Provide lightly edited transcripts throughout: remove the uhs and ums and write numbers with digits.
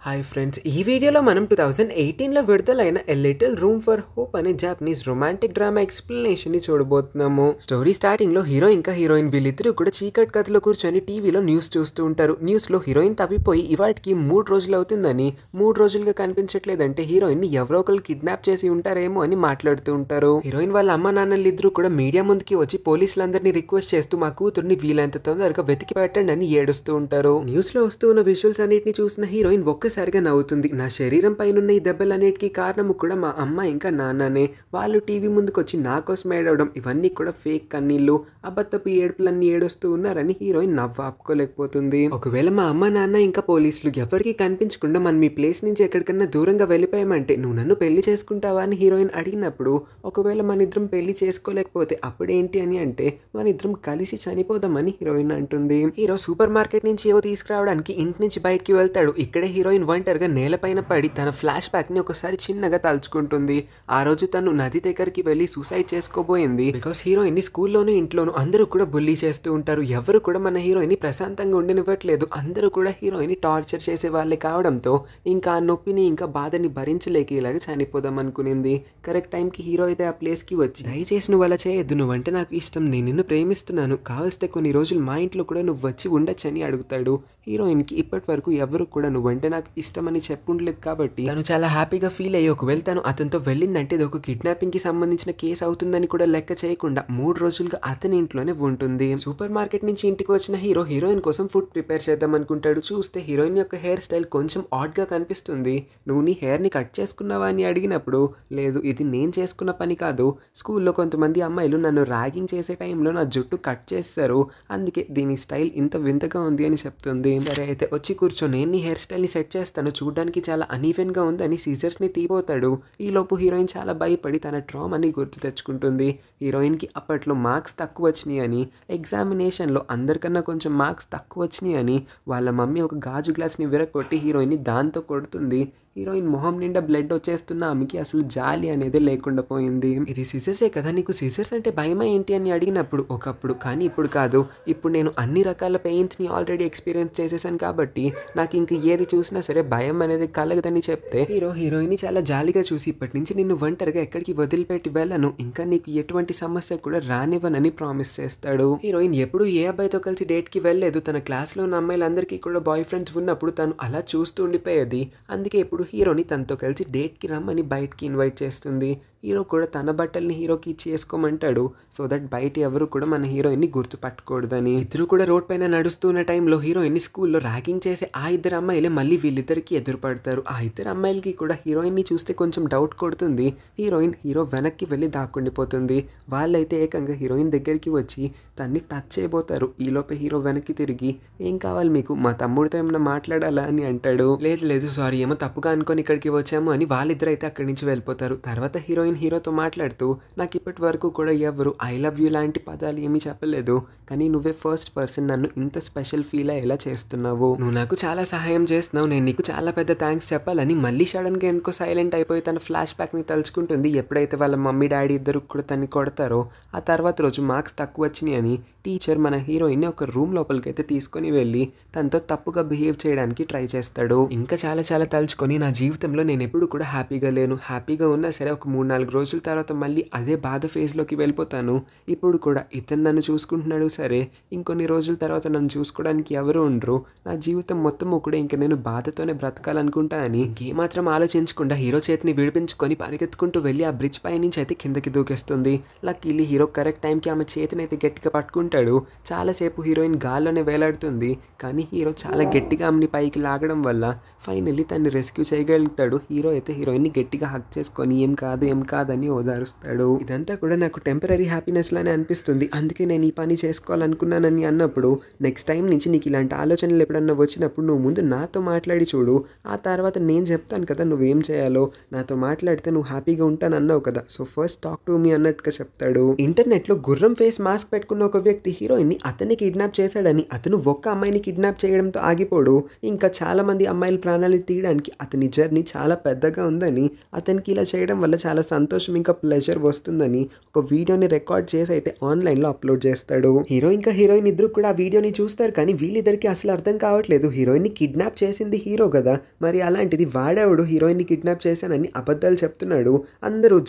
Hi friends, ఈ వీడియోలో మనం 2018లో విడుదలైన a little room for hope అనే జాపనీస్ రొమాంటిక్ డ్రామా ఎక్స్ప్లెనేషన్ని చూడబోతున్నాము. స్టోరీ స్టార్టింగ్లో హీరో ఇంకా హీరోయిన్ వీళ్ళిద్దరూ కూడా చీకటి గదిలో కూర్చొని టీవీలో న్యూస్ చూస్తూ ఉంటారు. న్యూస్లో హీరోయిన్ తప్పిపోయి ఇవాటికి 3 రోజులు అవుతుందని, 3 రోజులుగా కనిపించట్లేదంటే హీరోయిన్ని ఎవరో ఒకరు కిడ్నాప్ చేసి ఉంటారేమో అని మాట్లాడుతూ ఉంటారు. హీరోయిన్ వాళ్ళ అమ్మ నాన్నలు ఇద్దరు కూడా మీడియా ముందుకి వచ్చి పోలీసులందరినీ రిక్వెస్ట్ చేస్తూ మా కూతుర్ని వీలైనంత తొందరగా వెతికి పెట్టండి అని ఏడుస్తూ ఉంటారు. న్యూస్లో వస్తూ ఉన్న విజువల్స్ అన్నిటిని చూసిన హీరోయిన్ ఒక్కసారిగా నవ్వుతుంది. నా శరీరం పైనున్న ఈ దెబ్బలన్నిటికీ కారణము కూడా మా అమ్మ ఇంకా నాన్ననే. వాళ్ళు టీవీ ముందుకు వచ్చి నా కోసం ఏడవడం, ఇవన్నీ కూడా ఫేక్ కన్నీళ్ళు, అబద్ధపు ఏడుపులన్నీ ఏడుస్తూ ఉన్నారని హీరోయిన్ నవ్వు ఆపుకోలేకపోతుంది. ఒకవేళ మా అమ్మ నాన్న ఇంకా పోలీసులు ఎవరికి కనిపించకుండా మనం ఈ ప్లేస్ నుంచి ఎక్కడికన్నా దూరంగా వెళ్ళిపోయామంటే నువ్వు నన్ను పెళ్లి చేసుకుంటావా అని హీరోయిన్ అడిగినప్పుడు, ఒకవేళ మన ఇద్దరం పెళ్లి చేసుకోలేకపోతే అప్పుడేంటి అని అంటే మన ఇద్దరం కలిసి చనిపోదామని హీరోయిన్ అంటుంది. హీరో సూపర్ మార్కెట్ నుంచి ఏవో తీసుకురావడానికి ఇంటి నుంచి బయటికి వెళ్తాడు. ఇక్కడే హీరోయిన్ ఒంటరిగా నేలపైన పడి తన ఫ్లాష్ బ్యాక్ ని ఒకసారి చిన్నగా తలుచుకుంటుంది. ఆ రోజు తను నది దగ్గరికి వెళ్ళి సూసైడ్ చేసుకోబోయింది. బికాస్ హీరోయిన్ ని స్కూల్లోనూ ఇంట్లోనూ అందరూ కూడా బుల్లీ చేస్తూ ఉంటారు. ఎవరు కూడా మన హీరోయిన్ ని ప్రశాంతంగా ఉండనివ్వట్లేదు. అందరూ కూడా హీరోయిన్ ని టార్చర్ చేసే వాళ్ళే కావడంతో ఇంకా ఆ నొప్పిని ఇంకా బాధని భరించలేక ఇలాగ చనిపోదాం అనుకునింది. కరెక్ట్ టైంకి హీరో అయితే ఆ ప్లేస్ కి వచ్చి, దయచేసి నువ్వు అలా చేయొద్దు, నువ్వంటే నాకు ఇష్టం, నేను నిన్ను ప్రేమిస్తున్నాను, కావలిస్తే కొన్ని రోజులు మా ఇంట్లో కూడా నువ్వు వచ్చి ఉండొచ్చని అడుగుతాడు. హీరోయిన్ కి ఇప్పటి వరకు ఎవరు కూడా నువ్వంటే నాకు ఇష్టం అని చెప్పుండలేదు కాబట్టి తను చాలా హ్యాపీగా ఫీల్ అయ్యి, ఒకవేళ తను అతనితో వెళ్ళిందంటే ఇది ఒక కిడ్నాపింగ్ కి సంబంధించిన కేసు అవుతుందని కూడా లెక్క చేయకుండా 3 రోజులుగా అతని ఇంట్లోనే ఉంటుంది. సూపర్ మార్కెట్ నుంచి ఇంటికి వచ్చిన హీరో హీరోయిన్ కోసం ఫుడ్ ప్రిపేర్ చేద్దాం అనుకుంటాడు. చూస్తే హీరోయిన్ యొక్క హెయిర్ స్టైల్ కొంచెం ఆడ్ గా కనిపిస్తుంది. నువ్వు నీ హెయిర్ ని కట్ చేసుకున్నావా అని అడిగినప్పుడు, లేదు ఇది నేను చేసుకున్న పని కాదు, స్కూల్లో కొంతమంది అమ్మాయిలు నన్ను ర్యాగింగ్ చేసే టైంలో నా జుట్టు కట్ చేస్తారు, అందుకే దీని స్టైల్ ఇంత వింతగా ఉంది అని చెప్తుంది. సరే అయితే వచ్చి కూర్చో, నేను నీ హెయిర్ స్టైల్ ని సెట్ చేస్తాను, చూడడానికి చాలా అనీవెన్ గా ఉందని సీజర్స్ ని తీపోతాడు. ఈలోపు హీరోయిన్ చాలా భయపడి తన ట్రామాని గుర్తు తెచ్చుకుంటుంది. హీరోయిన్ కి అప్పట్లో మార్క్స్ తక్కువ వచ్చినాయి అని, ఎగ్జామినేషన్ లో అందరికన్నా కొంచెం మార్క్స్ తక్కువ వచ్చినాయి అని వాళ్ళ మమ్మీ ఒక గాజు గ్లాస్ ని విరగొట్టి హీరోయిన్ ని దాంతో కొడుతుంది. హీరోయిన్ మొహం నిండా బ్లడ్ వచ్చేస్తున్న ఆమెకి అసలు జాలి అనేది లేకుండా పోయింది. ఇది సిజర్సే కదా, నీకు సిజర్స్ అంటే భయమా ఏంటి అని అడిగినప్పుడు, ఒకప్పుడు కానీ ఇప్పుడు కాదు, ఇప్పుడు నేను అన్ని రకాల పెయిన్స్ ని ఆల్రెడీ ఎక్స్పీరియన్స్ చేసేసాను కాబట్టి నాకు ఇంక ఏది చూసినా సరే భయం అనేది కలగదని చెప్తే హీరోయిన్ ని చాలా జాలిగా చూసి, ఇప్పటి నుంచి నిన్ను ఒంటరిగా ఎక్కడికి వదిలిపెట్టి వెళ్ళను, ఇంకా నీకు ఎటువంటి సమస్య కూడా రానివ్వనని ప్రామిస్ చేస్తాడు. హీరోయిన్ ఎప్పుడు ఏ అబ్బాయితో కలిసి డేట్ కి వెళ్ళలేదు. తన క్లాస్ లో ఉన్న అమ్మాయిలందరికీ కూడా బాయ్ ఫ్రెండ్స్ ఉన్నప్పుడు తను అలా చూస్తూ ఉండిపోయేది. అందుకే ఇప్పుడు హీరోని తనతో కలిసి డేట్కి రమ్మని బయటికి ఇన్వైట్ చేస్తుంది. హీరో కూడా తన బట్టల్ని హీరోకి ఇచ్చి వేసుకోమంటాడు, సో దట్ బయట ఎవరు కూడా మన హీరోయిన్ని గుర్తుపట్టకూడదని. ఇద్దరు కూడా రోడ్ పైన నడుస్తున్న టైంలో హీరోయిన్ని స్కూల్లో ర్యాగింగ్ చేసే ఆ ఇద్దరు అమ్మాయిలే మళ్ళీ వీళ్ళిద్దరికి ఎదురుపడతారు. ఆ ఇద్దరు అమ్మాయిలకి కూడా హీరోయిన్ని చూస్తే కొంచెం డౌట్ కొడుతుంది. హీరో వెనక్కి వెళ్ళి దాక్కుండిపోతుంది. వాళ్ళైతే ఏకంగా హీరోయిన్ దగ్గరికి వచ్చి తన్ని టచ్ చేయబోతారు. ఈలోపే హీరో వెనక్కి తిరిగి, ఏం కావాలి మీకు, మా తమ్ముడితో ఏమైనా మాట్లాడాలా అని అంటాడు. లేదు సారీ, ఏమో తప్పుగా అనుకొని ఇక్కడికి వచ్చాము అని వాళ్ళిద్దరు అయితే అక్కడి నుంచి వెళ్ళిపోతారు. తర్వాత హీరోతో మాట్లాడుతూ, నాకు ఇప్పటి వరకు కూడా ఎవరు ఐ లవ్ యూ లాంటి పదాలు ఏమీ చెప్పలేదు, కానీ నువ్వే ఫస్ట్ పర్సన్ నన్ను ఇంత స్పెషల్ ఫీల్ అయ్యేలా చేస్తున్నావు, నువ్వు నాకు చాలా సహాయం చేస్తున్నావు, నేను నీకు చాలా పెద్ద థ్యాంక్స్ చెప్పాలని మళ్ళీ సడన్ గా ఎందుకో సైలెంట్ అయిపోయి తన ఫ్లాష్ బ్యాక్ ని తలుచుకుంటుంది. ఎప్పుడైతే వాళ్ళ మమ్మీ డాడీ ఇద్దరు కూడా తన్ని కొడతారో ఆ తర్వాత రోజు మార్క్స్ తక్కువ వచ్చినాయి అని టీచర్ మన హీరోయిన్ ని ఒక రూమ్ లోపలికి అయితే తీసుకొని వెళ్ళి తనతో తప్పుగా బిహేవ్ చేయడానికి ట్రై చేస్తాడు. ఇంకా చాలా తలుచుకొని, నా జీవితంలో నేను ఎప్పుడు కూడా హ్యాపీగా లేను, హ్యాపీగా ఉన్నా సరే ఒక 3-4 రోజుల తర్వాత మళ్ళీ అదే బాధ ఫేజ్లోకి వెళ్ళిపోతాను. ఇప్పుడు కూడా ఇతను నన్ను చూసుకుంటున్నాడు సరే, ఇంకొన్ని రోజుల తర్వాత నన్ను చూసుకోవడానికి ఎవరు ఉండరు, నా జీవితం మొత్తము కూడా ఇంకా నేను బాధతోనే బ్రతకాలనుకుంటా అని ఇంకేమాత్రం ఆలోచించకుండా హీరో చేతిని విడిపించుకొని పరిగెత్తుకుంటూ వెళ్ళి ఆ బ్రిడ్జ్ పై నుంచి అయితే కిందకి దూకేస్తుంది. లక్కీలీ హీరో కరెక్ట్ టైంకి ఆమె చేతిని అయితే గట్టిగా పట్టుకుంటాడు. చాలాసేపు హీరోయిన్ గాల్లోనే వేలాడుతుంది, కానీ హీరో చాలా గట్టిగా ఆమెని పైకి లాగడం వల్ల ఫైనల్లీ తన్ని రెస్క్యూ చేయగలుగుతాడు. హీరో అయితే హీరోయిన్ ని గట్టిగా హక్ చేసుకొని ఏం కాదని ఓదారుస్తాడు. ఇదంతా కూడా నాకు టెంపరీ హ్యాపీనెస్ లానే అనిపిస్తుంది, అందుకే నేను ఈ పని చేసుకోవాలనుకున్నానని అన్నప్పుడు, నెక్స్ట్ టైం నుంచి నీకు ఇలాంటి ఆలోచనలు ఎప్పుడన్నా వచ్చినప్పుడు నువ్వు ముందు నాతో మాట్లాడి చూడు, ఆ తర్వాత నేను చెప్తాను కదా నువ్వేం చేయాలో, నాతో మాట్లాడితే నువ్వు హ్యాపీగా ఉంటానన్నావు కదా, so first talk to me అన్నట్టుగా చెప్తాడు. ఇంటర్నెట్ లో గుర్రం ఫేస్ మాస్క్ పెట్టుకున్న ఒక వ్యక్తి హీరోయిన్ ని అతన్ని కిడ్నాప్ చేశాడని, అతను ఒక్క అమ్మాయిని కిడ్నాప్ చేయడంతో ఆగిపోడు, ఇంకా చాలా మంది అమ్మాయిల ప్రాణాలు తీయడానికి అతని జర్నీ చాలా పెద్దగా ఉందని, అతనికి ఇలా చేయడం వల్ల చాలా సంతోషం ఇంకా ప్లెజర్ వస్తుందని ఒక వీడియోని రికార్డ్ చేసి అయితే ఆన్లైన్లో అప్లోడ్ చేస్తాడు. హీరో ఇంకా హీరోయిన్ ఇద్దరు కూడా ఆ వీడియోని చూస్తారు, కానీ వీళ్ళిద్దరికి అసలు అర్థం కావట్లేదు. హీరోయిన్ని కిడ్నాప్ చేసింది హీరో కదా, మరి అలాంటిది వాడేవాడు హీరోయిన్ని కిడ్నాప్ చేశానని అబద్ధాలు చెప్తున్నాడు.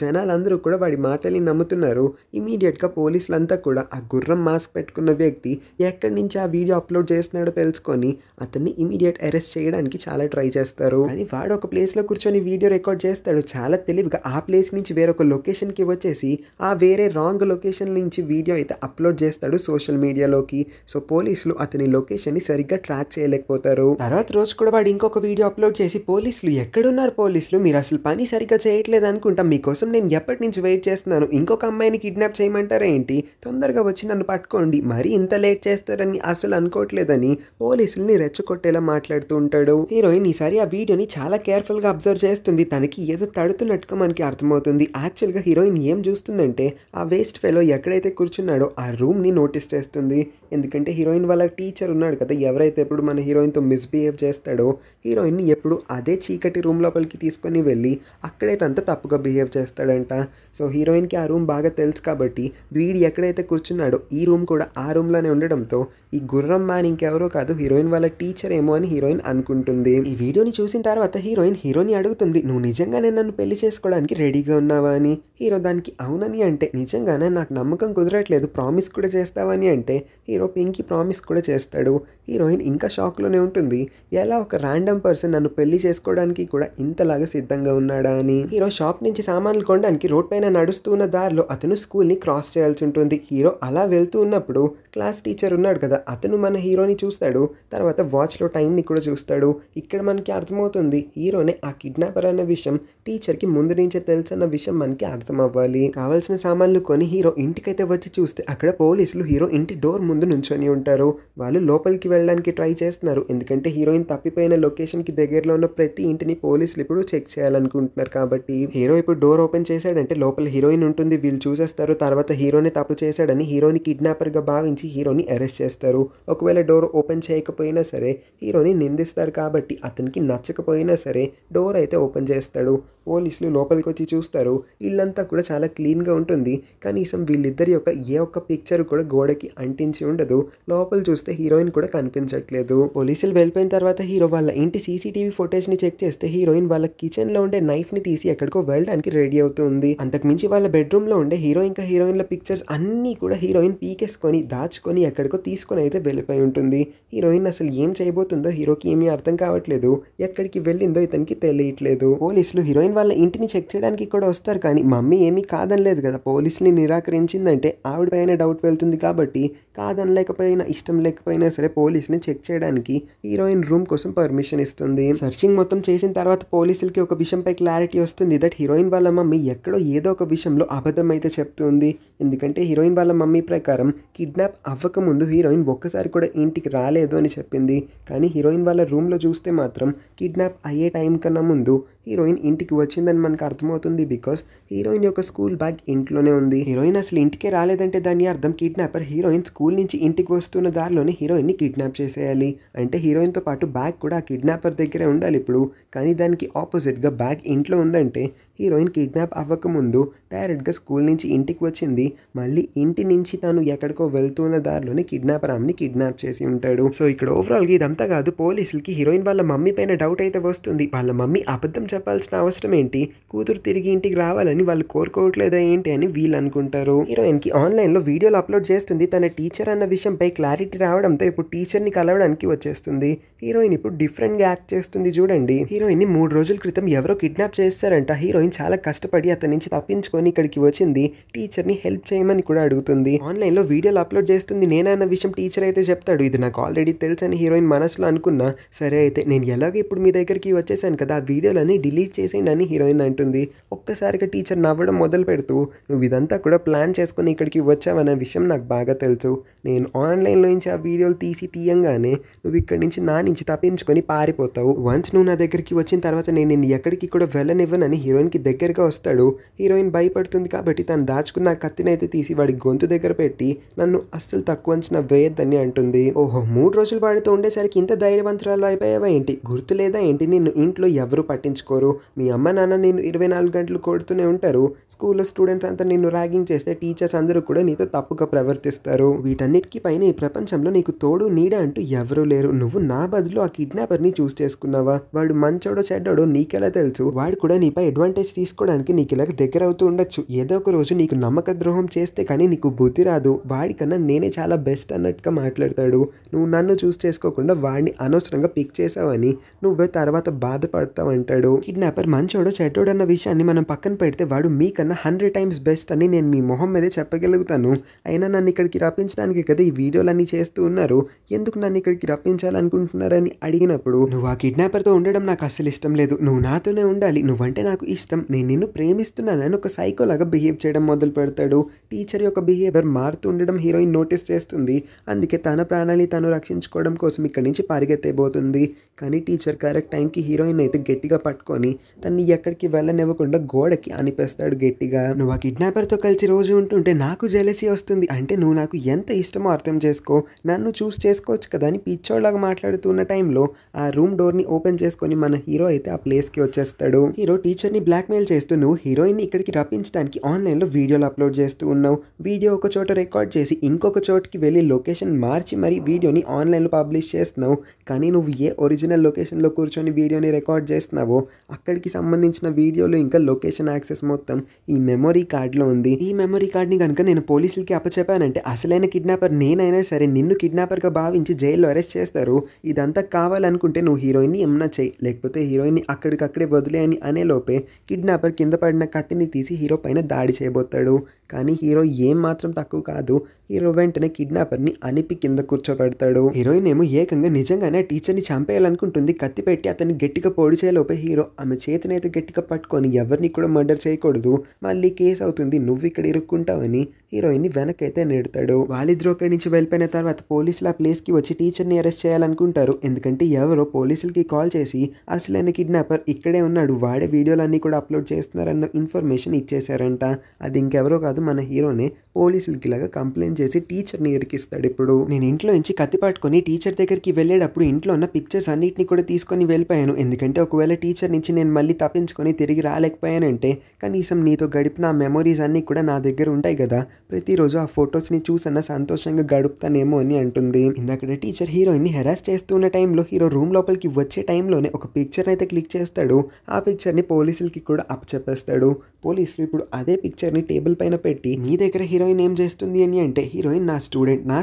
జనాలందరూ కూడా వాడి మాటల్ని నమ్ముతున్నారు. ఇమీడియట్గా పోలీసులంతా కూడా ఆ గుర్రం మాస్క్ పెట్టుకున్న వ్యక్తి ఎక్కడి నుంచి ఆ వీడియో అప్లోడ్ చేస్తున్నాడో తెలుసుకొని అతన్ని ఇమీడియట్ అరెస్ట్ చేయడానికి చాలా ట్రై చేస్తారు. కానీ వాడు ఒక ప్లేస్లో కూర్చొని వీడియో రికార్డ్ చేస్తాడు. చాలా తెలివిగా ఆ ప్లేస్ నుంచి వేరొక లొకేషన్కి వచ్చేసి ఆ వేరే రాంగ్ లొకేషన్ నుంచి వీడియో అయితే అప్లోడ్ చేస్తాడు సోషల్ మీడియాలోకి. సో పోలీసులు అతని లొకేషన్ని సరిగ్గా ట్రాక్ చేయలేకపోతారు. తర్వాత రోజు కూడా వాడు ఇంకొక వీడియో అప్లోడ్ చేసి, పోలీసులు ఎక్కడున్నారు పోలీసులు, మీరు అసలు పని సరిగ్గా చేయట్లేదు అనుకుంటా, మీకోసం నేను ఎప్పటి నుంచి వెయిట్ చేస్తున్నాను, ఇంకొక అమ్మాయిని కిడ్నాప్ చేయమంటారా ఏంటి, తొందరగా వచ్చి నన్ను పట్టుకోండి, మరీ ఇంత లేట్ చేస్తారని అసలు అనుకోవట్లేదని పోలీసుల్ని రెచ్చగొట్టేలా మాట్లాడుతూ ఉంటాడు. హీరోయిన్ ఈసారి ఆ వీడియోని చాలా కేర్ఫుల్గా అబ్జర్వ్ చేస్తుంది. తనకి ఏదో తడుతున్నట్టుగా మనకి అర్థమవుతుంది. యాక్చువల్గా హీరోయిన్ ఏం చూస్తుందంటే ఆ వేస్ట్ ఫెలో ఎక్కడైతే కూర్చున్నాడో ఆ రూమ్ని నోటీస్ చేస్తుంది. ఎందుకంటే హీరోయిన్ వాళ్ళ టీచర్ ఉన్నాడు కదా, ఎవరైతే ఎప్పుడు మన హీరోయిన్తో మిస్బిహేవ్ చేస్తాడో హీరోయిన్ని ఎప్పుడు అదే చీకటి రూమ్ లోపలికి తీసుకొని వెళ్ళి అక్కడైతే అంతా తప్పుగా బిహేవ్ చేస్తాడంట. సో హీరోయిన్కి ఆ రూమ్ బాగా తెలుసు కాబట్టి వీడు ఎక్కడైతే కూర్చున్నాడో ఈ రూమ్ కూడా ఆ రూమ్లోనే ఉండడంతో ఈ గుర్రం మ్యాన్ ఇంకెవరో కాదు, హీరోయిన్ వాళ్ళ టీచర్ ఏమో అని హీరోయిన్ అనుకుంటుంది. ఈ వీడియోని చూసిన తర్వాత హీరోని అడుగుతుంది, నువ్వు నిజంగానే నన్ను పెళ్లి చేసుకోవడానికి రెడీగా ఉన్నావా అని. హీరో దానికి అవునని అంటే, నిజంగానే నాకు నమ్మకం కుదరట్లేదు, ప్రామిస్ కూడా చేస్తావని అంటే హీరో పింకీ ప్రామిస్ కూడా చేస్తాడు. హీరోయిన్ ఇంకా షాక్లోనే ఉంటుంది, ఎలా ఒక ర్యాండమ్ పర్సన్ నన్ను పెళ్లి చేసుకోవడానికి కూడా ఇంతలాగా సిద్ధంగా ఉన్నాడా అని. హీరో షాప్ నుంచి సామాన్లు కొనడానికి రోడ్ పైన నడుస్తూ ఉన్న దారిలో అతను స్కూల్ని క్రాస్ చేయాల్సి ఉంటుంది. హీరో అలా వెళ్తూ ఉన్నప్పుడు క్లాస్ టీచర్ ఉన్నాడు కదా, అతను మన హీరోని చూస్తాడు. తర్వాత వాచ్లో టైంని కూడా చూస్తాడు. ఇక్కడ మనకి అర్థమవుతుంది హీరోనే ఆ కిడ్నాపర్ అన్న విషయం టీచర్కి ముందు నుంచే తెలుసన్న విషయం మనకి అర్థం అవ్వాలి. కావాల్సిన సామాన్లు కొని హీరో ఇంటికైతే వచ్చి చూస్తే అక్కడ పోలీసులు హీరో ఇంటి డోర్ ముందు నుంచొని ఉంటారు. వాళ్ళు లోపలికి వెళ్ళడానికి ట్రై చేస్తున్నారు, ఎందుకంటే హీరోయిన్ తప్పిపోయిన లొకేషన్కి దగ్గరలో ఉన్న ప్రతి ఇంటిని పోలీసులు ఇప్పుడు చెక్ చేయాలనుకుంటున్నారు. కాబట్టి హీరో ఇప్పుడు డోర్ ఓపెన్ చేశాడంటే లోపల హీరోయిన్ ఉంటుంది, వీళ్ళు చూసేస్తారు. తర్వాత హీరోని తప్పు చేశాడని హీరోని కిడ్నాపర్గా భావించి హీరోని అరెస్ట్ చేస్తారు. ఒకవేళ డోర్ ఓపెన్ చేయకపోయినా సరే హీరోని నిందిస్తారు, కాబట్టి అతనికి నచ్చకపోయినా సరే డోర్ అయితే ఓపెన్ చేస్తాడు. పోలీసులు లోపలికి వచ్చి చూస్తారు, ఇల్లంతా కూడా చాలా క్లీన్గా ఉంటుంది. కనీసం వీళ్ళిద్దరి యొక్క ఏ ఒక్క పిక్చర్ కూడా గోడకి అంటించి ఉండదు. లోపల చూస్తే హీరోయిన్ కూడా కనిపించట్లేదు. పోలీసులు వెళ్ళిపోయిన తర్వాత హీరో వాళ్ళ ఇంటి సీసీటీవీ ఫుటేజ్ని చెక్ చేస్తే హీరోయిన్ వాళ్ళ కిచెన్లో ఉండే నైఫ్ని తీసి ఎక్కడికో వెళ్ళడానికి రెడీ అవుతుంది. అంతకుమించి వాళ్ళ బెడ్రూమ్లో ఉండే హీరో ఇంకా హీరోయిన్ల పిక్చర్స్ అన్నీ కూడా హీరోయిన్ పీకేసుకొని దాచుకొని ఎక్కడికో తీసుకొని అయితే వెళ్ళిపోయి ఉంటుంది. హీరోయిన్ అసలు ఏం చేయబోతుందో హీరోకి ఏమీ అర్థం కావట్లేదు, ఎక్కడికి వెళ్ళిందో ఇతనికి తెలియట్లేదు. పోలీసులు హీరోయిన్ వాళ్ళ ఇంటిని చెక్ చేయడానికి కూడా వస్తారు, కానీ మమ్మీ ఏమీ కాదనలేదు కదా, పోలీసుని నిరాకరించిందంటే ఆవిడ పైన డౌట్ వెళ్తుంది. కాబట్టి కాదనలేకపోయినా ఇష్టం లేకపోయినా సరే పోలీసుని చెక్ చేయడానికి హీరోయిన్ రూమ్ కోసం పర్మిషన్ ఇస్తుంది. సర్చింగ్ మొత్తం చేసిన తర్వాత పోలీసులకి ఒక విషయంపై క్లారిటీ వస్తుంది, దట్ హీరోయిన్ వాళ్ళ మమ్మీ ఎక్కడో ఏదో ఒక విషయంలో అబద్ధం అయితే చెప్తుంది. ఎందుకంటే హీరోయిన్ వాళ్ళ మమ్మీ ప్రకారం కిడ్నాప్ అవ్వకముందు హీరోయిన్ ఒక్కసారి కూడా ఇంటికి రాలేదు అని చెప్పింది. కానీ హీరోయిన్ వాళ్ళ రూమ్లో చూస్తే మాత్రం కిడ్నాప్ అయ్యే టైం కన్నా ముందు హీరోయిన్ ఇంటికి వచ్చిందని మనకు అర్థమవుతుంది. బికాస్ హీరోయిన్ యొక్క స్కూల్ బ్యాగ్ ఇంట్లోనే ఉంది. హీరోయిన్ అసలు ఇంటికే రాలేదంటే దాని అర్థం కిడ్నాపర్ హీరోయిన్ స్కూల్ నుంచి ఇంటికి వస్తున్న దారిలోనే హీరోయిన్ని కిడ్నాప్ చేసేయాలి. అంటే హీరోయిన్తో పాటు బ్యాగ్ కూడా ఆ కిడ్నాపర్ దగ్గరే ఉండాలి ఇప్పుడు. కానీ దానికి ఆపోజిట్గా బ్యాగ్ ఇంట్లో ఉందంటే హీరోయిన్ కిడ్నాప్ అవ్వకముందు డైరెక్ట్గా స్కూల్ నుంచి ఇంటికి వచ్చింది. మళ్ళీ ఇంటి నుంచి తను ఎక్కడికో వెళ్తున్న దారిలోనే కిడ్నాపర్ ఆమెని కిడ్నాప్ చేసి ఉంటాడు. సో ఇక్కడ ఓవరాల్గా ఇదంతా కాదు, పోలీసులకి హీరోయిన్ వాళ్ళ మమ్మీ పైన డౌట్ అయితే వస్తుంది. వాళ్ళ మమ్మీ అబద్ధం చెప్పాల్సిన అవసరం ఏంటి, కూతురు తిరిగి ఇంటికి రావాలని వాళ్ళు కోరుకోవట్లేదా ఏంటి అని వీళ్ళు అనుకుంటారు. హీరోయిన్కి ఆన్లైన్లో వీడియోలు అప్లోడ్ చేస్తుంది. తన టీచర్ అన్న విషయంపై క్లారిటీ రావడంతో ఇప్పుడు టీచర్ని కలవడానికి వచ్చేస్తుంది. హీరోయిన్ ఇప్పుడు డిఫరెంట్గా యాక్ట్ చేస్తుంది చూడండి. హీరోయిన్ని 3 రోజుల క్రితం ఎవరో కిడ్నాప్ చేస్తారంట. హీరోయిన్ చాలా కష్టపడి అతని నుంచి తప్పించుకొని ఇక్కడికి వచ్చింది. టీచర్ని హెల్ప్ చేయమని కూడా అడుగుతుంది. ఆన్లైన్లో వీడియోలు అప్లోడ్ చేస్తుంది. నేనన్న విషయం టీచర్ అయితే చెప్తాడు, ఇది నాకు ఆల్రెడీ తెలుసు అని హీరోయిన్ మనసులో అనుకున్నా. సరే అయితే నేను ఎలాగో ఇప్పుడు మీ దగ్గరికి వచ్చేసాను కదా, ఆ వీడియోలని డిలీట్ చేసేయండి అని హీరోయిన్ అంటుంది. ఒక్కసారిగా టీచర్ నవ్వడం మొదలు పెడుతూ, నువ్వు ఇదంతా కూడా ప్లాన్ చేసుకుని ఇక్కడికి వచ్చావన్న విషయం నాకు బాగా తెలుసు. నేను ఆన్లైన్లో నుంచి ఆ వీడియోలు తీయంగానే నువ్వు ఇక్కడి నుంచి నా నుంచి తప్పించుకొని పారిపోతావు. వన్స్ నువ్వు నా దగ్గరికి వచ్చిన తర్వాత నేను నిన్ను ఎక్కడికి కూడా వెళ్ళనివ్వనని హీరోయిన్కి దగ్గరగా వస్తాడు. హీరోయిన్ భయపడుతుంది కాబట్టి తను దాచుకున్న కత్తిని అయితే తీసి వాడి గొంతు దగ్గర పెట్టి నన్ను అస్సలు తక్కువ అంచనా వేయద్దని అంటుంది. ఓహో, 3 రోజులు వాడితో ఉండేసరికి ఇంత ధైర్యవంతురాలు అయిపోయావా ఏంటి, గుర్తు లేదా ఏంటి, నిన్ను ఇంట్లో ఎవరు పట్టించుకో పట్టించుకోరు. మీ అమ్మ నాన్న నిన్ను 24 గంటలు కొడుతూనే ఉంటారు. స్కూల్లో స్టూడెంట్స్ అంతా నిన్ను ర్యాగింగ్ చేస్తే టీచర్స్ అందరూ కూడా నీతో తప్పుగా ప్రవర్తిస్తారు. వీటన్నిటికీ పైన ఈ ప్రపంచంలో నీకు తోడు నీడ అంటూ ఎవరూ లేరు. నువ్వు నా బదులు ఆ కిడ్నాపర్ని చూస్ చేసుకున్నావా? వాడు మంచోడో చెడ్డోడో నీకెలా తెలుసు? వాడు కూడా నీపై అడ్వాంటేజ్ తీసుకోవడానికి నీకు ఇలాగ దగ్గర అవుతూ ఉండొచ్చు. ఏదో ఒక రోజు నీకు నమ్మక ద్రోహం చేస్తే కానీ నీకు బుద్ధి రాదు. వాడికన్నా నేనే చాలా బెస్ట్ అన్నట్టుగా మాట్లాడతాడు. నువ్వు నన్ను చూస్ చేసుకోకుండా వాడిని అనవసరంగా పిక్ చేసావని నువ్వే తర్వాత బాధపడతావు అంటాడు. కిడ్నాపర్ మంచోడో చెడ్డోడో అన్న విషయాన్ని మనం పక్కన పెడితే వాడు మీకన్నా 100 టైమ్స్ బెస్ట్ అని నేను మీ మొహం మీదే చెప్పగలుగుతాను. అయినా నన్ను ఇక్కడికి రప్పించడానికి కదా ఈ వీడియోలన్నీ చేస్తూ ఉన్నారు. ఎందుకు నన్ను ఇక్కడికి రప్పించాలనుకుంటున్నారని అడిగినప్పుడు, నువ్వు ఆ కిడ్నాపర్తో ఉండడం నాకు అస్సలు ఇష్టం లేదు. నువ్వు నాతోనే ఉండాలి. నువ్వంటే నాకు ఇష్టం. నేను నిన్ను ప్రేమిస్తున్నానని ఒక సైకోలాగా బిహేవ్ చేయడం మొదలు పెడతాడు. టీచర్ యొక్క బిహేవియర్ మారుతూ ఉండడం హీరోయిన్ నోటీస్ చేస్తుంది. అందుకే తన ప్రాణాన్ని తను రక్షించుకోవడం కోసం ఇక్కడి నుంచి పరిగెత్తేబోతుంది. కానీ టీచర్ కరెక్ట్ టైంకి హీరోయిన్ అయితే గట్టిగా పట్టుకొని తన్ని ఎక్కడికి వెళ్ళనివ్వకుండా గోడకి అనిపేస్తాడు గట్టిగా. నువ్వు ఆ కిడ్నాపర్తో కలిసి రోజు ఉంటుంటే నాకు జెలసీ వస్తుంది. అంటే నువ్వు నాకు ఎంత ఇష్టమో అర్థం చేసుకో. నన్ను చూస్ చేసుకోవచ్చు కదా అని పిచ్చోళ్ళగా మాట్లాడుతున్న టైంలో ఆ రూమ్ డోర్ని ఓపెన్ చేసుకొని మన హీరో అయితే ఆ ప్లేస్కి వచ్చేస్తాడు. హీరో టీచర్ని బ్లాక్మెయిల్ చేస్తూ నువ్వు హీరోయిన్ని ఇక్కడికి రప్పించడానికి ఆన్లైన్లో వీడియోలు అప్లోడ్ చేస్తూ ఉన్నావు. వీడియో ఒక చోట రికార్డ్ చేసి ఇంకొక చోటుకి వెళ్ళి లొకేషన్ మార్చి మరి వీడియోని ఆన్లైన్లో పబ్లిష్ చేస్తున్నావు. కానీ నువ్వు ఏ ఒరిజినల్ లొకేషన్లో కూర్చొని వీడియోని రికార్డ్ చేస్తున్నావో అక్కడికి సంబంధించిన వీడియోలు ఇంకా లొకేషన్ యాక్సెస్ మొత్తం ఈ మెమొరీ కార్డ్లో ఉంది. ఈ మెమొరీ కార్డ్ని కనుక నేను పోలీసులకి అప్పచెప్పానంటే అసలైన కిడ్నాపర్ నేనైనా సరే నిన్ను కిడ్నాపర్గా భావించి జైల్లో అరెస్ట్ చేస్తారు. ఇదంతా కావాలనుకుంటే నువ్వు హీరోయిన్ని ఏమన్నా చెయ్యి, లేకపోతే హీరోయిన్ని అక్కడికక్కడే వదిలే అని అనేలోపే కిడ్నాపర్ కింద పడిన కత్తిని తీసి హీరో పైన దాడి చేయబోతాడు. కానీ హీరో ఏం మాత్రం తక్కువ కాదు. హీరో వెంటనే కిడ్నాపర్ని అనిపి కింద కూర్చోబెడతాడు. హీరోయిన్ ఏమో ఏకంగా నిజంగానే టీచర్ని చంపేయాలనుకుంటుంది. కత్తి పెట్టి అతన్ని గట్టిగా పొడి చేయలోపే హీరో ఆమె చేతినైతే గట్టిగా పట్టుకొని ఎవరిని కూడా మర్డర్ చేయకూడదు, మళ్ళీ కేసు అవుతుంది, నువ్వు ఇక్కడ ఇరుక్కుంటావని హీరోయిన్ని వెనకైతే నెడతాడు. వాళ్ళిద్దరూ అక్కడి నుంచి వెళ్ళిపోయిన తర్వాత పోలీసులు ఆ ప్లేస్కి వచ్చి టీచర్ని అరెస్ట్ చేయాలనుకుంటారు. ఎందుకంటే ఎవరో పోలీసులకి కాల్ చేసి అసలైన కిడ్నాపర్ ఇక్కడే ఉన్నాడు, వాడే వీడియోలన్నీ కూడా అప్లోడ్ చేస్తున్నారన్న ఇన్ఫర్మేషన్ ఇచ్చేసారంట. అది ఇంకెవరో కాదు, మన హీరోనే పోలీసులకి ఇలాగా కంప్లైంట్ చేసి టీచర్ని ఇరికిస్తాడు. ఇప్పుడు నేను ఇంట్లో నుంచి కత్తి పట్టుకొని టీచర్ దగ్గరికి వెళ్ళేటప్పుడు ఇంట్లో ఉన్న పిక్చర్స్ అన్నిటిని కూడా తీసుకొని వెళ్ళిపోయాను. ఎందుకంటే ఒకవేళ టీచర్ నుంచి నేను మళ్ళీ తప్పించుకొని తిరిగి రాలేకపోయానంటే కనీసం నీతో గడిపిన ఆ మెమొరీస్ అన్నీ కూడా నా దగ్గర ఉంటాయి కదా, ప్రతిరోజు ఆ ఫొటోస్ని చూసన్నా సంతోషంగా గడుపుతానేమో అని అంటుంది. ఇందాక టీచర్ హీరోయిన్ని హెరాస్ చేస్తున్న టైంలో హీరో రూమ్ లోపలికి వచ్చే టైంలోనే ఒక పిక్చర్ అయితే క్లిక్ చేస్తాడు. ఆ పిక్చర్ని పోలీసులకి కూడా అప్పచెప్పేస్తాడు. పోలీసులు ఇప్పుడు అదే పిక్చర్ని టేబుల్ పైన పెట్టి మీ దగ్గర హీరోయిన్ ఏం చేస్తుంది అని అంటే హీరోయిన్ నా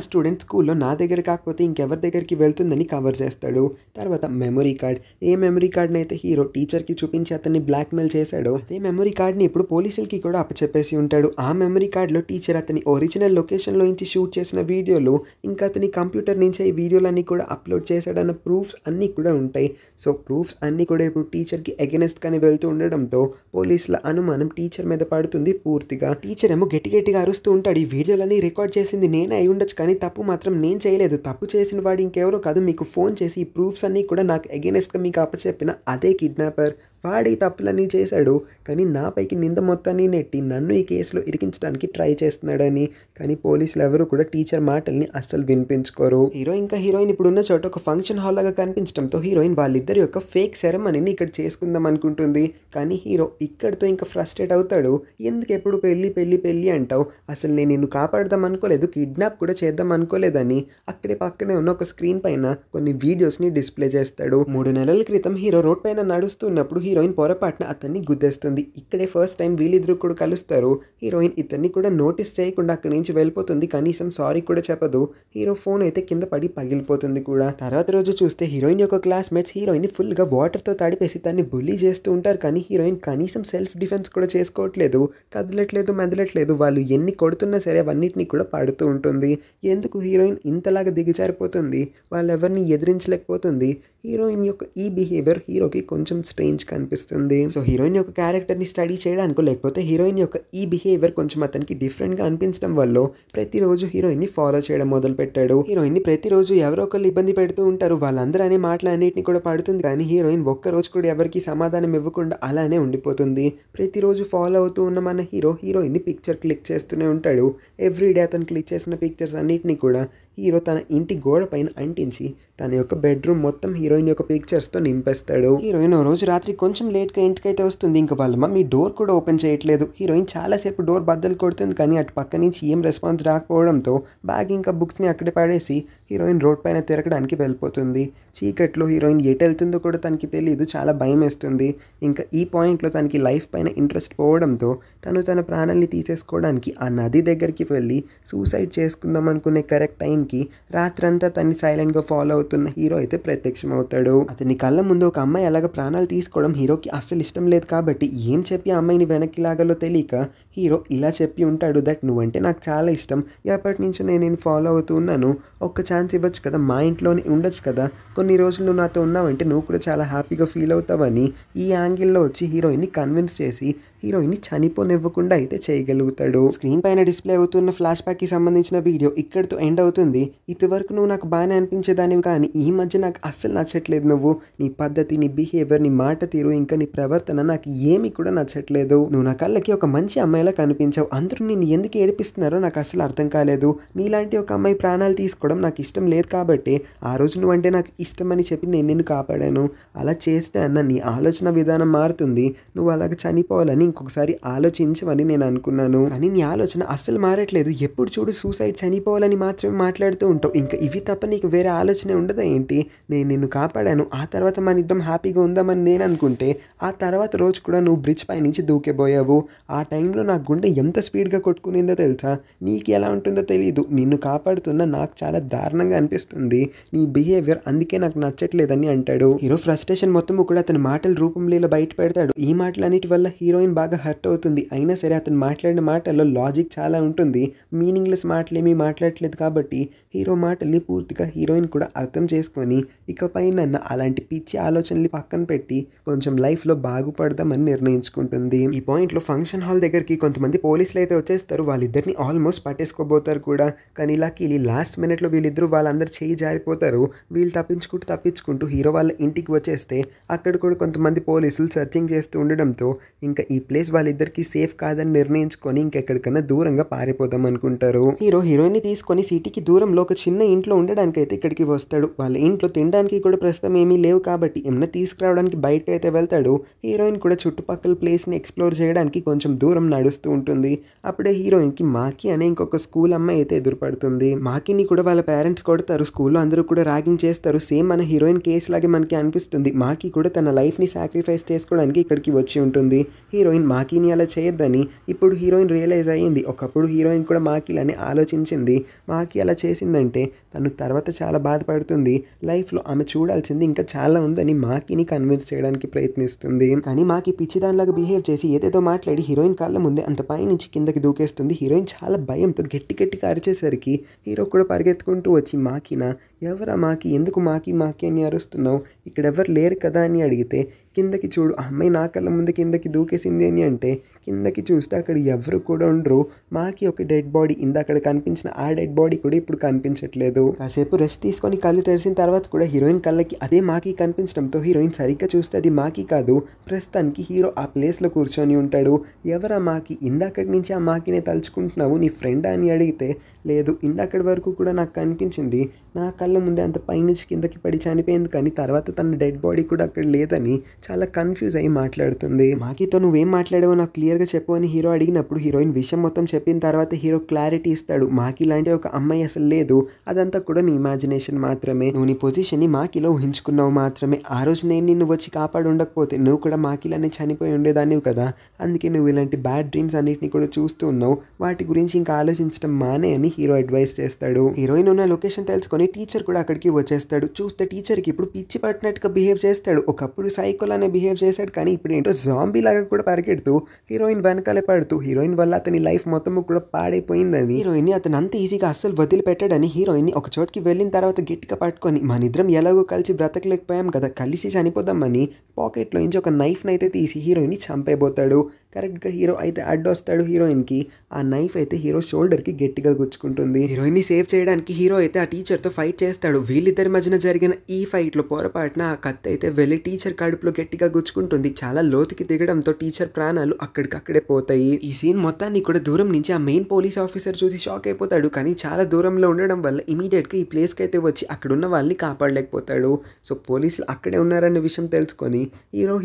స్టూడెంట్ స్కూల్లో నా దగ్గర కాకపోతే ఇంకెవరి దగ్గరికి వెళ్తుందని కవర్ చేస్తాడు. తర్వాత మెమరీ కార్డ్, ఏ మెమరీ కార్డ్ని అయితే హీరో టీచర్కి చూపించి అతన్ని బ్లాక్మెయిల్ చేశాడో అదే మెమరీ కార్డ్ని ఇప్పుడు పోలీసులకి కూడా అప్పచెప్పేసి ఉంటాడు. ఆ మెమరీ కార్డ్లో టీచర్ అతని ఒరిజినల్ లొకేషన్లో నుంచి షూట్ చేసిన వీడియోలు ఇంకా అతని కంప్యూటర్ నుంచి ఈ వీడియోలన్నీ కూడా అప్లోడ్ చేశాడన్న ప్రూఫ్స్ అన్నీ కూడా ఉంటాయి. సో ప్రూఫ్స్ అన్నీ కూడా ఇప్పుడు టీచర్కి అగెనెస్ట్గానే వెళ్తూ ఉండడంతో పోలీసుల అనుమానం టీచర్ మీద పడుతుంది పూర్తిగా. టీచర్ ఏమో గట్టిగా అరుస్తూ ఉంటాడు, ఈ వీడియోలన్నీ రికార్డ్ చేసింది నేనే అయి ఉండొచ్చు కానీ తప్పు మాత్రం నేను చేయలేదు, తప్పు చేసిన వాడు ఇంకెవరో కాదు, మీకు ఫోన్ చేసి ఈ ప్రూఫ్స్ అన్నీ కూడా నాకు అగెనెస్ట్గా మీకు అప్పచెప్పిన అదే కిడ్నాపర్, వాడి తప్పులన్నీ చేశాడు కానీ నాపైకి నింద మొత్తాన్ని నెట్టి నన్ను ఈ కేసులో ఇరికించడానికి ట్రై చేస్తున్నాడని. కానీ పోలీసులు ఎవరు కూడా టీచర్ మాటల్ని అస్సలు వినిపించుకోరు. హీరో ఇంకా హీరోయిన్ ఇప్పుడున్న చోట ఒక ఫంక్షన్ హాల్ లాగా కనిపించడంతో హీరోయిన్ వాళ్ళిద్దరి యొక్క ఫేక్ సెరమనీని ఇక్కడ చేసుకుందాం అనుకుంటుంది. కానీ హీరో ఇక్కడితో ఇంకా ఫ్రస్ట్రేట్ అవుతాడు. ఎందుకు ఎప్పుడు పెళ్ళి అంటావు, అసలు నేను నిన్ను కాపాడదాం అనుకోలేదు, కిడ్నాప్ కూడా చేద్దాం అనుకోలేదని అక్కడే పక్కనే ఉన్న ఒక స్క్రీన్ పైన కొన్ని వీడియోస్ని డిస్ప్లే చేస్తాడు. 3 నెలల క్రితం హీరో రోడ్ పైన నడుస్తున్నప్పుడు హీరోయిన్ పొరపాటున అతన్ని గుద్దేస్తుంది. ఇక్కడే ఫస్ట్ టైం వీళ్ళిద్దరు కూడా కలుస్తారు. హీరోయిన్ ఇతన్ని కూడా నోటీస్ చేయకుండా అక్కడి నుంచి వెళ్ళిపోతుంది. కనీసం సారీ కూడా చెప్పదు. హీరో ఫోన్ అయితే కింద పడి పగిలిపోతుంది కూడా. తర్వాత రోజు చూస్తే హీరోయిన్ యొక్క క్లాస్మేట్స్ హీరోయిన్ ఫుల్గా వాటర్తో తడిపేసి తన్ని బుల్లీ చేస్తూ ఉంటారు. కానీ హీరోయిన్ కనీసం సెల్ఫ్ డిఫెన్స్ కూడా చేసుకోవట్లేదు, కదలట్లేదు, మెదలట్లేదు. వాళ్ళు ఎన్ని కొడుతున్నా సరే అవన్నిటిని కూడా పడుతూ ఉంటుంది. ఎందుకు హీరోయిన్ ఇంతలాగా దిగజారిపోతుంది, వాళ్ళెవరిని ఎదిరించలేకపోతుంది. హీరోయిన్ యొక్క ఈ బిహేవియర్ హీరోకి కొంచెం స్ట్రేంజ్ కనిపిస్తుంది. సో హీరోయిన్ యొక్క క్యారెక్టర్ని స్టడీ చేయడానికో లేకపోతే హీరోయిన్ యొక్క ఈ బిహేవియర్ కొంచెం అతనికి డిఫరెంట్గా అనిపించడం వల్ల ప్రతిరోజు హీరోయిన్ని ఫాలో చేయడం మొదలుపెట్టాడు. హీరోయిన్ని ప్రతిరోజు ఎవరో ఒకళ్ళు ఇబ్బంది పెడుతూ ఉంటారు. వాళ్ళందరూ అనే మాటలన్నింటినీ కూడా పడుతుంది. కానీ హీరోయిన్ ఒక్కరోజు కూడా ఎవరికి సమాధానం ఇవ్వకుండా అలానే ఉండిపోతుంది. ప్రతిరోజు ఫాలో అవుతూ ఉన్న మన హీరోయిన్ని పిక్చర్ క్లిక్ చేస్తూనే ఉంటాడు. ఎవ్రీడే అతను క్లిక్ చేసిన పిక్చర్స్ అన్నింటినీ కూడా హీరో తన ఇంటి గోడ పైన అంటించి తన యొక్క బెడ్రూమ్ మొత్తం హీరోయిన్ యొక్క పిక్చర్స్తో నింపేస్తాడు. హీరోయిన్ ఓ రోజు రాత్రి కొంచెం లేట్గా ఇంటికైతే వస్తుంది. ఇంకా వాళ్ళ మమ్మీ డోర్ కూడా ఓపెన్ చేయట్లేదు. హీరోయిన్ చాలాసేపు డోర్ బద్దలు కొడుతుంది కానీ అటు పక్క నుంచి ఏం రెస్పాన్స్ రాకపోవడంతో బ్యాగ్ ఇంకా బుక్స్ని అక్కడే పడేసి హీరోయిన్ రోడ్ పైన తిరగడానికి వెళ్ళిపోతుంది. చీకట్లో హీరోయిన్ ఎటు వెళ్తుందో కూడా తనకి తెలియదు. చాలా భయం వేస్తుంది. ఇంకా ఈ పాయింట్లో తనకి లైఫ్ పైన ఇంట్రెస్ట్ పోవడంతో తను తన ప్రాణాన్ని తీసేసుకోవడానికి ఆ నది దగ్గరికి వెళ్ళి సూసైడ్ చేసుకుందాం అనుకునే కరెక్ట్ టైంకి రాత్రంతా తన్ని సైలెంట్గా ఫాలో అవుతున్న హీరో అయితే ప్రత్యక్షమవుతాడు. అతని కళ్ళ ముందు ఒక అమ్మాయి అలాగ ప్రాణాలు తీసుకోవడం హీరోకి అస్సలు ఇష్టం లేదు కాబట్టి ఏం చెప్పి ఆ అమ్మాయిని వెనక్కి లాగాలో తెలియక హీరో ఇలా చెప్పి ఉంటాడు దట్ నువ్వంటే నాకు చాలా ఇష్టం, ఎప్పటి నుంచో నేను ఫాలో అవుతూ ఉన్నాను, ఒక్క ఛాన్స్ ఇవ్వచ్చు కదా, మా ఇంట్లోనే ఉండొచ్చు కదా, కొన్ని రోజులు నువ్వు నాతో ఉన్నావంటే నువ్వు కూడా చాలా హ్యాపీగా ఫీల్ అవుతావని ఈ యాంగిల్లో వచ్చి హీరోయిన్ని కన్విన్స్ చేసి హీరోయిన్ని చనిపోనివ్వకుండా అయితే చేయగలుగుతాడు. స్క్రీన్ పైన డిస్ప్లే అవుతున్న ఫ్లాష్ బ్యాక్కి సంబంధించిన వీడియో ఇక్కడితో ఎండ్ అవుతుంది. ఇదివరకు నువ్వు నాకు బాగానే అనిపించేదానివి కానీ ఈ మధ్య నాకు అస్సలు నచ్చట్లేదు. నువ్వు నీ పద్ధతి, నీ బిహేవియర్, నీ మాట తీరు, ఇంకా నీ ప్రవర్తన నాకు ఏమీ కూడా నచ్చట్లేదు. నువ్వు నా కళ్ళకి ఒక మంచి అమ్మాయిలా కనిపించావు. అందరూ నిన్ను ఎందుకు ఏడిపిస్తున్నారో నాకు అసలు అర్థం కాలేదు. నీలాంటి ఒక అమ్మాయి ప్రాణాలు తీసుకోవడం నాకు ఇష్టం లేదు కాబట్టి ఆ రోజు నువ్వంటే నాకు ఇష్టం అని చెప్పి నేను నిన్ను కాపాడాను. అలా చేస్తే అన్న నీ ఆలోచన విధానం మారుతుంది. నువ్వు అలాగ చనిపోవాలని ఇంకొకసారి ఆలోచించమని నేను అనుకున్నాను. కానీ నీ ఆలోచన అస్సలు మారట్లేదు. ఎప్పుడు చూడు సూసైడ్, చనిపోవాలని మాత్రమే మాట్లాడుతూ ఉంటావు. ఇంకా ఇవి తప్ప నీకు వేరే ఆలోచనే ఉండదా ఏంటి? నేను నిన్ను కాపాడాను, ఆ తర్వాత మన ఇద్దరం హ్యాపీగా ఉందామని నేను అనుకుంటే ఆ తర్వాత రోజు కూడా నువ్వు బ్రిడ్జ్ పై నుంచి దూకేపోయావు. ఆ టైంలో నా గుండె ఎంత స్పీడ్గా కొట్టుకునిందో తెలుసా? నీకు ఎలా ఉంటుందో తెలియదు. నిన్ను కాపాడుతున్నా నాకు చాలా దారుణంగా అనిపిస్తుంది. నీ బిహేవియర్ అందుకే నాకు నచ్చట్లేదని అంటాడు. హీరో ఫ్రస్ట్రేషన్ మొత్తం కూడా అతని మాటల రూపంలో ఇలా బయట పెడతాడు. ఈ మాటలన్నిటి వల్ల హీరోయిన్ బాగా హర్ట్ అవుతుంది. అయినా సరే అతను మాట్లాడిన మాటల్లో లాజిక్ చాలా ఉంటుంది. మీనింగ్లెస్ మాటలేమీ మాట్లాడట్లేదు కాబట్టి హీరో మాటల్ని పూర్తిగా హీరోయిన్ కూడా అర్థం చేసుకొని ఇకపై నన్ను అలాంటి పిచ్చి ఆలోచనలు పక్కన పెట్టి కొంచెం లైఫ్లో బాగుపడదామని నిర్ణయించుకుంటుంది. ఈ పాయింట్లో ఫంక్షన్ హాల్ దగ్గరికి కొంతమంది పోలీసులు అయితే వచ్చేస్తారు. వాళ్ళిద్దరిని ఆల్మోస్ట్ పట్టేసుకోబోతారు కూడా. కానీ లక్కీలీ లాస్ట్ మినిట్లో వీళ్ళిద్దరూ వాళ్ళందరూ చేయి జారిపోతారు. వీళ్ళు తప్పించుకుంటూ హీరో వాళ్ళ ఇంటికి వచ్చేస్తే అక్కడ కూడా కొంతమంది పోలీసులు సర్చింగ్ చేస్తూ ఉండడంతో ఇంకా ఈ ప్లేస్ వాళ్ళిద్దరికి సేఫ్ కాదని నిర్ణయించుకొని ఇంకెక్కడికన్నా దూరంగా పారిపోదాం అనుకుంటారు. హీరో హీరోయిన్ని తీసుకొని సిటీకి దూరంలో ఒక చిన్న ఇంట్లో ఉండడానికి అయితే ఇక్కడికి వస్తాడు. వాళ్ళ ఇంట్లో తినడానికి కూడా ప్రస్తుతం ఏమీ లేవు కాబట్టి ఏమన్నా తీసుకురావడానికి బయటకు అయితే వెళ్తాడు. హీరోయిన్ కూడా చుట్టుపక్కల ప్లేస్ని ఎక్స్ప్లోర్ చేయడానికి కొంచెం దూరం నడుస్తూ ఉంటుంది. అప్పుడే హీరోయిన్కి మాకి అనే ఇంకొక స్కూల్ అమ్మాయి అయితే ఎదురుపడుతుంది. మాకిని కూడా వాళ్ళ పేరెంట్స్ కొడతారు. స్కూల్లో అందరూ కూడా ర్యాగింగ్ చేస్తారు. సేమ్ మన హీరోయిన్ కేసు లాగే మనకి అనిపిస్తుంది. మాకి కూడా తన లైఫ్ని సాక్రిఫైస్ చేసుకోవడానికి ఇక్కడికి వచ్చి ఉంటుంది. హీరోయిన్ మాకిని అలా చేయొద్దని ఇప్పుడు హీరోయిన్ రియలైజ్ అయ్యింది. ఒకప్పుడు హీరోయిన్ కూడా మాకిలని ఆలోచించింది. మాకి అలా చేసిందంటే తను తర్వాత చాలా బాధపడుతుంది. లైఫ్లో ఆమె చూడాల్సింది ఇంకా చాలా ఉందని మాకిని కన్విన్స్ చేయడానికి ప్రయత్నిస్తుంది. కానీ మాకి పిచ్చిదానిలాగా బిహేవ్ చేసి ఏదేదో మాట్లాడి హీరోయిన్ కాళ్ళ ముందే అంత పై నుంచి కిందకి దూకేస్తుంది. హీరోయిన్ చాలా భయంతో గట్టిగా అరిచేసరికి హీరో కూడా పరిగెత్తుకుంటూ వచ్చి మాకినా, ఎవరా మాకి, ఎందుకు మాకి అని అరుస్తున్నావు, ఇక్కడ ఎవరు లేరు కదా అని అడిగితే కిందకి చూడు, ఆ అమ్మాయి నా కళ్ళ ముందు కిందకి దూకేసింది అని అంటే కిందకి చూస్తే అక్కడ ఎవరు కూడా ఉండరు. మాకి ఒక డెడ్ బాడీ, ఇందాక కనిపించిన ఆ డెడ్ బాడీ కూడా ఇప్పుడు కనిపించట్లేదు. కాసేపు రెస్ట్ తీసుకొని కళ్ళు తెరిచిన తర్వాత కూడా హీరోయిన్ కళ్ళకి అదే మాకి కనిపించడంతో హీరోయిన్ సరిగ్గా చూస్తే అది మాకి కాదు. ప్రస్తుతానికి హీరో ఆ ప్లేస్లో కూర్చొని ఉంటాడు. ఎవరా మాకి, ఇందాకటి నుంచి ఆ మాకినే తలుచుకుంటున్నావు, నీ ఫ్రెండ్ అని అడిగితే లేదు, ఇందాకటి వరకు కూడా నాకు కనిపించింది, నా కళ్ళ ముందే అంత పైనుంచి కిందకి పడి చనిపోయింది, కానీ తర్వాత తన డెడ్ బాడీ కూడా అక్కడ లేదని చాలా కన్ఫ్యూజ్ అయ్యి మాట్లాడుతుంది. మాకితో నువ్వేం మాట్లాడావో నాకు క్లియర్గా చెప్పు అని హీరో అడిగినప్పుడు హీరోయిన్ విషయం మొత్తం చెప్పిన తర్వాత హీరో క్లారిటీ ఇస్తాడు. మాకి లాంటి ఒక అమ్మాయి అసలు లేదు, అదంతా కూడా నీ ఇమాజినేషన్ మాత్రమే, నువ్వు నీ పొజిషన్ని మాకిలో ఊహించుకున్నావు మాత్రమే. ఆ రోజు నేను నిన్ను వచ్చి కాపాడు ఉండకపోతే నువ్వు కూడా మాకిలానే చనిపోయి ఉండేదానివి కదా, అందుకే నువ్వు ఇలాంటి బ్యాడ్ డ్రీమ్స్ అన్నిటిని కూడా చూస్తూ ఉన్నావు, వాటి గురించి ఇంకా ఆలోచించడం మానే అని హీరో అడ్వైస్ చేస్తాడు. హీరోయిన్ ఉన్న లొకేషన్ తెలుసుకొని టీచర్ కూడా అక్కడికి వచ్చేస్తాడు. చూస్తే టీచర్కి ఇప్పుడు పిచ్చి పట్టినట్టుగా బిహేవ్ చేస్తాడు. ఒకప్పుడు సైకోలానే బిహేవ్ చేశాడు, కానీ ఇప్పుడు ఏంటో జాంబీ లాగా కూడా పరిగెడుతూ హీరోయిన్ వెనకాలే పడుతూ హీరోయిన్ వల్ల అతని లైఫ్ మొత్తం కూడా పాడైపోయిందని హీరోయిన్ అతను అంత ఈజీగా అస్సలు వదిలిపెట్టాడని హీరోయిన్ ఒక చోటుకి వెళ్ళిన తర్వాత గట్టిగా పట్టుకొని మనిద్దరం ఎలాగో కలిసి బ్రతకలేకపోయాం కదా, కలిసి చనిపోదామని పాకెట్లో నుంచి ఒక నైఫ్ని అయితే తీసి హీరోయిన్ని చంపేయబోతాడు. కరెక్ట్గా హీరో అయితే అడ్డొస్తాడు హీరోయిన్కి. ఆ నైఫ్ అయితే హీరో షోల్డర్కి గట్టిగా గుచ్చుకుంటుంది. హీరోయిన్ని సేవ్ చేయడానికి హీరో అయితే ఆ టీచర్తో ఫైట్ చేస్తాడు. వీళ్ళిద్దరి మధ్యన జరిగిన ఈ ఫైట్లో పొరపాటున ఆ కత్తి అయితే వెళ్ళి టీచర్ కడుపులో గట్టిగా గుచ్చుకుంటుంది. చాలా లోతుకి దిగడంతో టీచర్ ప్రాణాలు అక్కడికక్కడే పోతాయి. ఈ సీన్ మొత్తాన్ని కూడా దూరం నుంచి ఆ మెయిన్ పోలీస్ ఆఫీసర్ చూసి షాక్ అయిపోతాడు. కానీ చాలా దూరంలో ఉండడం వల్ల ఇమీడియట్గా ఈ ప్లేస్కి అయితే వచ్చి అక్కడున్న వాళ్ళని కాపాడలేకపోతాడు. సో పోలీసులు అక్కడే ఉన్నారన్న విషయం తెలుసుకొని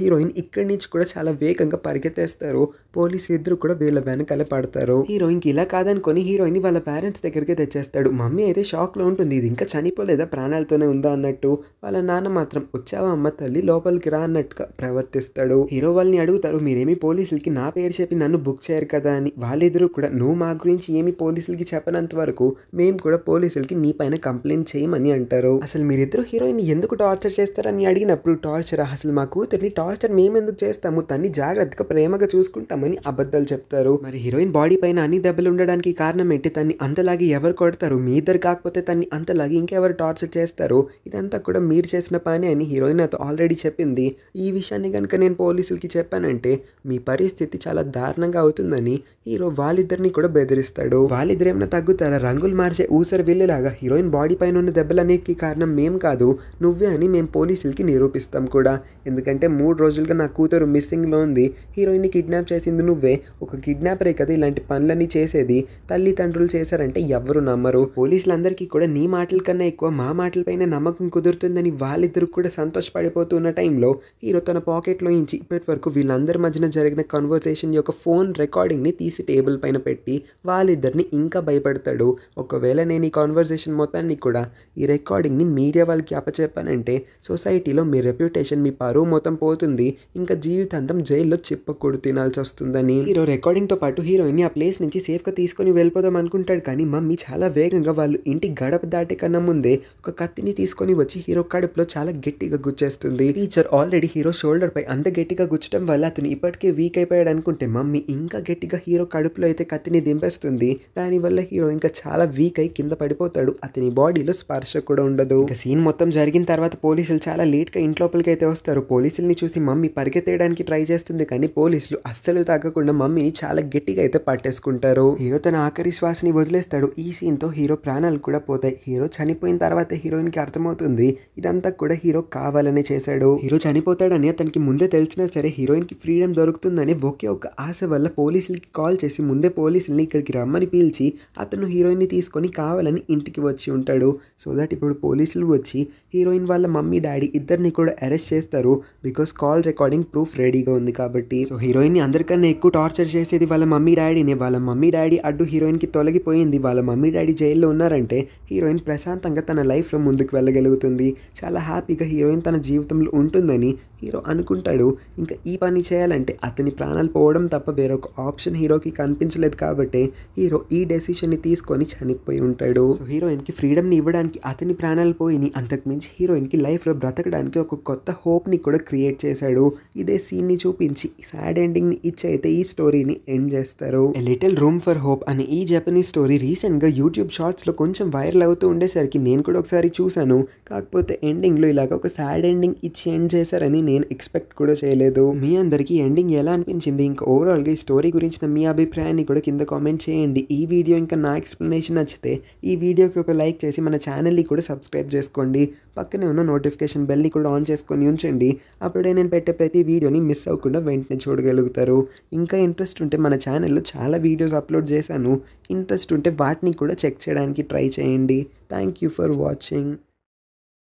హీరోయిన్ ఇక్కడి నుంచి కూడా చాలా వేగంగా పరిగెత్తేస్తారు. పోలీసులు ఇద్దరు కూడా వీళ్ళ వెనకాల పడతారు. హీరోయిన్కి ఇలా కాదనుకొని హీరోయిన్ వాళ్ళ పేరెంట్స్ దగ్గరికి తెచ్చేస్తాడు. మమ్మీ అయితే షాక్లో ఉంటుంది. ఇది ఇంకా చనిపోలేదా, ప్రాణాలతోనే ఉందా అన్నట్టు. వాళ్ళ నాన్న మాత్రం వచ్చావా అమ్మ తల్లి, లోపలికి రా అన్నట్టుగా ప్రవర్తిస్తాడు. హీరో వాళ్ళని అడుగుతారు, మీరేమి పోలీసులకి నా పేరు చెప్పి నన్ను బుక్ చేయరు కదా అని. వాళ్ళిద్దరూ కూడా నువ్వు మా గురించి ఏమి పోలీసులకి చెప్పనంత వరకు మేము కూడా పోలీసులకి నీ పైన కంప్లైంట్ చేయమని అంటారు. అసలు మీరిద్దరు హీరోయిన్ ఎందుకు టార్చర్ చేస్తారని అడిగినప్పుడు, టార్చర్ అసలు మా కూతుర్ని టార్చర్ మేమెందుకు చేస్తాము, తన్ని జాగ్రత్తగా ప్రేమగా చూసుకుంటామని అబద్ధాలు చెప్తారు. మరి హీరోయిన్ బాడీ పైన అన్ని దెబ్బలు ఉండడానికి కారణం ఏంటి, తన్ని అంతలాగి ఎవరు కొడతారు, మీ ఇద్దరు కాకపోతే తన్ని అంతలాగి ఇంకెవరు టార్చర్ చేస్తారు, ఇదంతా కూడా మీరు చేసిన పని అని హీరోయిన్ నాతో ఆల్రెడీ చెప్పింది. ఈ విషయాన్ని కనుక నేను పోలీసులకి చెప్పానంటే మీ పరిస్థితి చాలా దారుణంగా అవుతుందని హీరో వాళ్ళిద్దరిని కూడా బెదిరిస్తాడు. వాళ్ళిద్దరు ఏమైనా తగ్గుతారా, రంగులు మార్చే ఊసర వెళ్ళేలాగా హీరోయిన్ బాడీ పైన ఉన్న దెబ్బలన్నిటికీ కారణం మేం కాదు నువ్వే అని మేము పోలీసులకి నిరూపిస్తాం కూడా. ఎందుకంటే 3 రోజులుగా నా కూతురు మిస్సింగ్లో ఉంది, హీరోయిన్ని కిడ్నాప్ చేసింది నువ్వే, ఒక కిడ్నాపరే కదా ఇలాంటి పనులన్నీ చేసేది, తల్లిదండ్రులు చేశారంటే ఎవ్వరు నమ్మరు. పోలీసులందరికీ కూడా నీ మాటల కన్నా ఎక్కువ మా మాటలపైన నమ్మకం కుదురుతుందని వాళ్ళిద్దరు కూడా సంతోషపడిపోతున్న టైంలో హీరో తన పాకెట్లో నుంచి ఇప్పటి వరకు వీళ్ళందరి మధ్యన జరిగిన కన్వర్సేషన్ యొక్క ఫోన్ రికార్డింగ్ని తీసి టేబుల్ పైన పెట్టి వాళ్ళిద్దరిని ఇంకా భయపడతాడు. ఒకవేళ నేను ఈ కాన్వర్సేషన్ మొత్తాన్ని కూడా ఈ రికార్డింగ్ని మీడియా వాళ్ళకి అప్పచెప్పానంటే సొసైటీలో మీ రెప్యుటేషన్, మీ పరువు మొత్తం పోతుంది, ఇంకా జీవితాంతం జైల్లో చిప్పకూడు తినాల్సి వస్తుందని. హీరో రికార్డింగ్తో పాటు హీరోయిన్ని ఆ ప్లేస్ నుంచి సేఫ్గా తీసుకొని వెళ్ళిపోదాం అనుకుంటాడు. కానీ మమ్మీ చాలా వేగంగా వాళ్ళు ఇంటి గడప దాటే కన్నా ముందే ఒక కత్తిని తీసుకొని వచ్చి హీరో కడుపులో చాలా గట్టిగా గుచ్చేస్తుంది. టీచర్ ఆల్రెడీ హీరో షోల్డర్ పై అంత గట్టిగా గుచ్చడం వల్ల అతను ఇప్పటికే వీక్ అయిపోయాడు అనుకుంటే మమ్మీ ఇంకా గట్టిగా హీరో కడుపులో అయితే కత్తిని దింపేస్తుంది. దానివల్ల హీరో ఇంకా చాలా వీక్ అయి కింద పడిపోతాడు. అతని బాడీలో స్పర్శ కూడా ఉండదు. ఇంకా సీన్ మొత్తం జరిగిన తర్వాత పోలీసులు చాలా లేట్గా ఇంట్లోపలికి అయితే వస్తారు. పోలీసుల్ని చూసి మమ్మీ పరిగెత్తేయడానికి ట్రై చేస్తుంది. కానీ పోలీసులు అస్సలు తగ్గకుండా మమ్మీని చాలా గట్టిగా అయితే పట్టేసుకుంటారు. హీరో తన ఆఖరి శ్వాసని వదిలేస్తాడు. ఈ సీన్తో హీరో ప్రాణాలు కూడా పోతాయి. హీరో చనిపోయిన తర్వాత హీరోయిన్కి అర్థమవుతుంది ఇదంతా కూడా హీరో కావాలనే చేశాడు. హీరో చనిపోతాడని అతనికి ముందే తెలిసినా సరే హీరోయిన్కి ఫ్రీడమ్ దొరుకుతుందని ఒకే ఒక ఆశ వల్ల పోలీసులకి కాల్ చేసి ముందే పోలీసుల్ని ఇక్కడికి రమ్మని పిలిచి అతను హీరోయిన్ని తీసుకొని కావాలని ఇంటికి వచ్చి ఉంటాడు. సో దట్ ఇప్పుడు పోలీసులు వచ్చి హీరోయిన్ వాళ్ళ మమ్మీ డాడీ ఇద్దరిని కూడా అరెస్ట్ చేస్తారు. బికాస్ కాల్ రికార్డింగ్ ప్రూఫ్ రెడీగా ఉంది కాబట్టి. సో హీరోయిన్ని అందరికన్నా ఎక్కువ టార్చర్ చేసేది వాళ్ళ మమ్మీ డాడీనే. వాళ్ళ మమ్మీ డాడీ అడ్డు హీరోయిన్కి తొలగిపోయింది. వాళ్ళ మమ్మీ డాడీ జైల్లో ఉన్నారంటే హీరోయిన్ ప్రశాంతంగా తన లైఫ్లో ముందుకు వెళ్ళగలుగుతుంది. చాలా హ్యాపీగా హీరోయిన్ తన జీవితంలో ఉంటుందని హీరో అనుకుంటాడు. ఇంకా ఈ పని చేయాలంటే అతని ప్రాణాలు పోవడం తప్ప వేరొక ఆప్షన్ హీరోకి కనిపించలేదు కాబట్టి హీరో ఈ డెసిషన్ని తీసుకొని చనిపోయి ఉంటాడు. సో హీరోయిన్కి ఫ్రీడమ్ని ఇవ్వడానికి అతని ప్రాణాలు పోయిని, అంతకుమించి హీరోయిన్కి లైఫ్లో బ్రతకడానికి ఒక కొత్త హోప్ని కూడా క్రియేట్ చేశాడు. ఇదే సీన్ని చూపించి సాడ్ ఎండింగ్ని ఇచ్చి అయితే ఈ స్టోరీని ఎండ్ చేస్తారు. A little room for hope అనే ఈ జపనీస్ స్టోరీ రీసెంట్గా యూట్యూబ్ షార్ట్స్లో కొంచెం వైరల్ అవుతూ ఉండేసరికి నేను కూడా ఒకసారి చూశాను. కాకపోతే ఎండింగ్లో ఇలాగ ఒక సాడ్ ఎండింగ్ ఇచ్చి ఎండ్ చేశారని నేను ఎక్స్పెక్ట్ కూడా చేయలేదు. మీ అందరికీ ఎండింగ్ ఎలా అనిపించింది, ఇంకా ఓవరాల్గా ఈ స్టోరీ గురించిన మీ అభిప్రాయాన్ని కూడా కింద కామెంట్ చేయండి. ఈ వీడియో ఇంకా నా ఎక్స్ప్లెనేషన్ నచ్చితే ఈ వీడియోకి ఒక లైక్ చేసి మన ఛానల్ని కూడా సబ్స్క్రైబ్ చేసుకోండి. పక్కనే ఉన్న నోటిఫికేషన్ బెల్ని కూడా ఆన్ చేసుకొని ఉంచండి. అప్పుడే నేను పెట్టే ప్రతి వీడియోని మిస్ అవ్వకుండా వెంటనే చూడగలుగుతారు. ఇంకా ఇంట్రెస్ట్ ఉంటే మన ఛానల్లో చాలా వీడియోస్ అప్లోడ్ చేశాను. ఇంట్రెస్ట్ ఉంటే వాటిని కూడా చెక్ చేయడానికి ట్రై చేయండి. Thank you for watching.